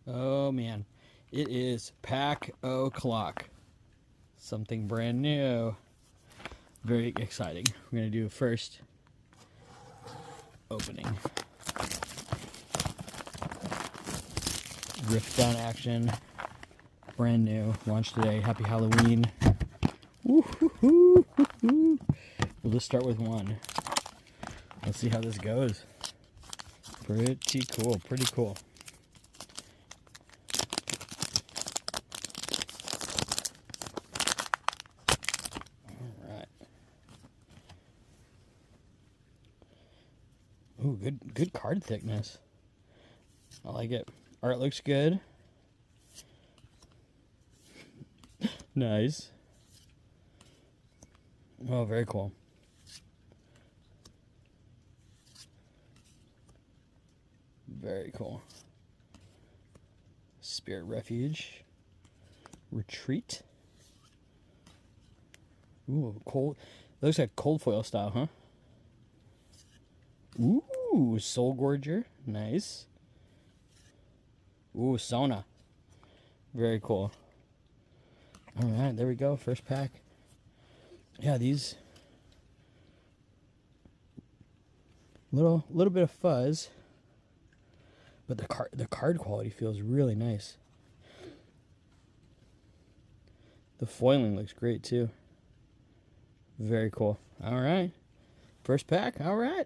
Oh man, it is pack o'clock. Something brand new. Very exciting. We're gonna do first opening. Riftbound action. Brand new. Launched today. Happy Halloween. Woo-hoo-hoo. We'll just start with one. Let's see how this goes. Pretty cool. Pretty cool. Ooh, good card thickness. I like it. Art looks good. Nice. Oh, very cool. Very cool. Spirit Refuge. Retreat. Ooh, cold. Looks like cold foil style, huh? Ooh, Soul Gorger. Nice. Ooh, Sona. Very cool. Alright, there we go. First pack. Yeah, these little bit of fuzz. But the card quality feels really nice. The foiling looks great too. Very cool. Alright. First pack. Alright.